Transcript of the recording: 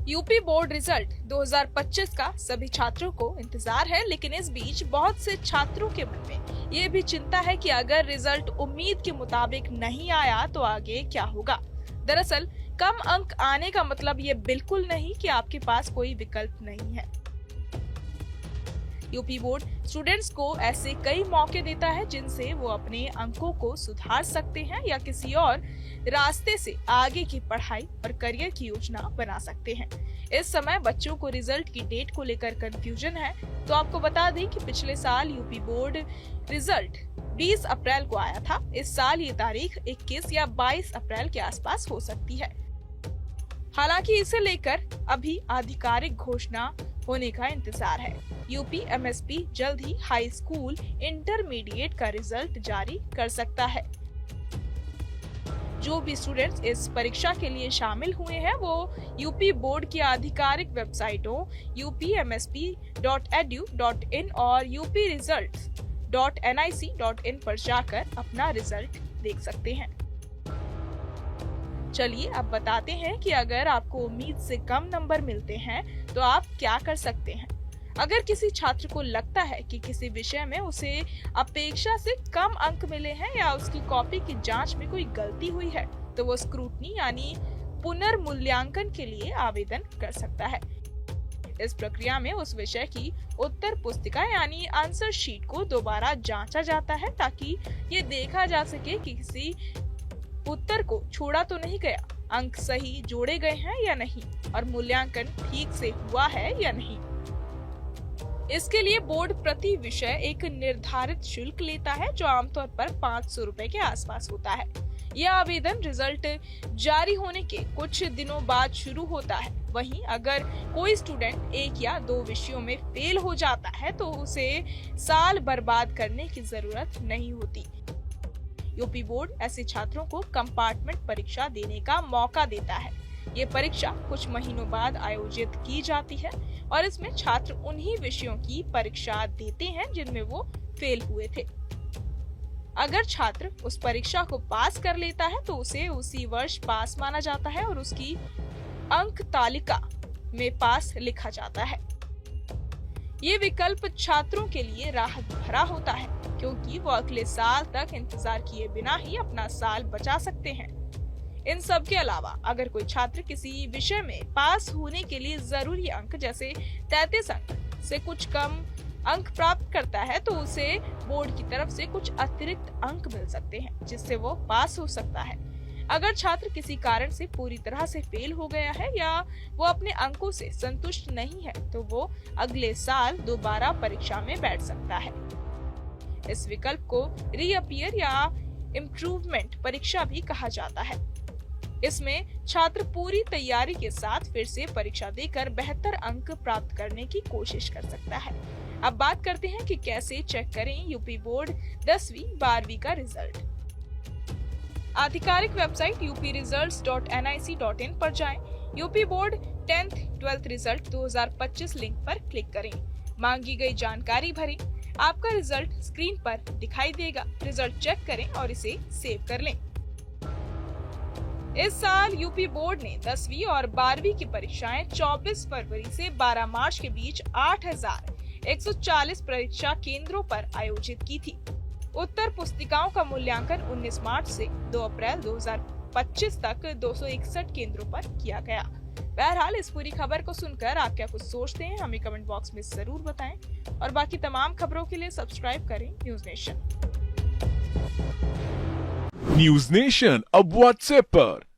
UP board result 2025 का सभी छात्रों को इंतजार है, लेकिन इस बीच बहुत से छात्रों के मन में ये भी चिंता है कि अगर रिजल्ट उम्मीद के मुताबिक नहीं आया तो आगे क्या होगा। दरअसल कम अंक आने का मतलब ये बिल्कुल नहीं कि आपके पास कोई विकल्प नहीं है। यूपी बोर्ड स्टूडेंट्स को ऐसे कई मौके देता है जिनसे वो अपने अंकों को सुधार सकते हैं या किसी और रास्ते से आगे की पढ़ाई और करियर की योजना बना सकते हैं। इस समय बच्चों को रिजल्ट की डेट को लेकर कंफ्यूजन है, तो आपको बता दें कि पिछले साल यूपी बोर्ड रिजल्ट 20 अप्रैल को आया था। इस साल ये तारीख 21 या 22 अप्रैल के आसपास हो सकती है। हालांकि इसे लेकर अभी आधिकारिक घोषणा होने का इंतजार है। यूपी एमएसपी जल्द ही हाई स्कूल इंटरमीडिएट का रिजल्ट जारी कर सकता है। जो भी स्टूडेंट्स इस परीक्षा के लिए शामिल हुए हैं वो यूपी बोर्ड की आधिकारिक वेबसाइटों upmsp.edu.in और upresults.nic.in पर जाकर अपना रिजल्ट देख सकते हैं। चलिए अब बताते हैं कि अगर आपको उम्मीद से कम नंबर मिलते हैं तो आप क्या कर सकते हैं। अगर किसी छात्र को लगता है कि किसी विषय में उसे अपेक्षा से कम अंक मिले हैं या उसकी कॉपी की जांच में कोई गलती हुई है, तो वो स्क्रूटनी यानी पुनर्मूल्यांकन के लिए आवेदन कर सकता है। इस प्रक्रिया में उस विषय की उत्तर पुस्तिका यानी आंसर शीट को दोबारा जांचा जाता है, ताकि ये देखा जा सके कि किसी उत्तर को छोड़ा तो नहीं गया, अंक सही जोड़े गए हैं या नहीं और मूल्यांकन ठीक से हुआ है या नहीं। इसके लिए बोर्ड प्रति विषय एक निर्धारित शुल्क लेता है, जो आमतौर पर 500 रुपए के आसपास होता है। यह आवेदन रिजल्ट जारी होने के कुछ दिनों बाद शुरू होता है। वहीं अगर कोई स्टूडेंट 1 या 2 विषयों में फेल हो जाता है तो उसे साल बर्बाद करने की जरूरत नहीं होती। यूपी बोर्ड ऐसे छात्रों को कंपार्टमेंट परीक्षा देने का मौका देता है। ये परीक्षा कुछ महीनों बाद आयोजित की जाती है और इसमें छात्र उन्हीं विषयों की परीक्षा देते हैं जिनमें वो फेल हुए थे। अगर छात्र उस परीक्षा को पास कर लेता है तो उसे उसी वर्ष पास माना जाता है और उसकी अंक तालिका में पास लिखा जाता है। ये विकल्प छात्रों के लिए राहत भरा होता है, क्योंकि वो अगले साल तक इंतजार किए बिना ही अपना साल बचा सकते हैं। इन सब के अलावा अगर कोई छात्र किसी विषय में पास होने के लिए जरूरी अंक जैसे 33 अंक से कुछ कम अंक प्राप्त करता है तो उसे बोर्ड की तरफ से कुछ अतिरिक्त अंक मिल सकते हैं, जिससे वो पास हो सकता है। अगर छात्र किसी कारण से पूरी तरह से फेल हो गया है या वो अपने अंकों से संतुष्ट नहीं है तो वो अगले साल दोबारा परीक्षा में बैठ सकता है। इस विकल्प को रीअपियर या इम्प्रूवमेंट परीक्षा भी कहा जाता है। इसमें छात्र पूरी तैयारी के साथ फिर से परीक्षा देकर बेहतर अंक प्राप्त करने की कोशिश कर सकता है। अब बात करते हैं कि कैसे चेक करें यूपी बोर्ड 10वीं 12वीं का रिजल्ट। आधिकारिक वेबसाइट upresults.nic.in पर जाएं। UP board 10th 12th result 2025 link पर क्लिक करें। मांगी गई जानकारी भरें। आपका रिजल्ट स्क्रीन पर दिखाई देगा। रिजल्ट चेक करें और इसे सेव कर लें। इस साल यूपी बोर्ड ने 10वीं और 12वीं की परीक्षाएं 24 फरवरी से 12 मार्च के बीच 8,140 परीक्षा केंद्रों पर आयोजित की थी। उत्तर पुस्तिकाओं का मूल्यांकन 19 मार्च से 2 अप्रैल 2025 तक 261 केंद्रों पर किया गया। बहरहाल इस पूरी खबर को सुनकर आप क्या कुछ सोचते हैं, हमें कमेंट बॉक्स में जरूर बताएं और बाकी तमाम खबरों के लिए सब्सक्राइब करें न्यूज नेशन। न्यूज नेशन अब व्हाट्सएप पर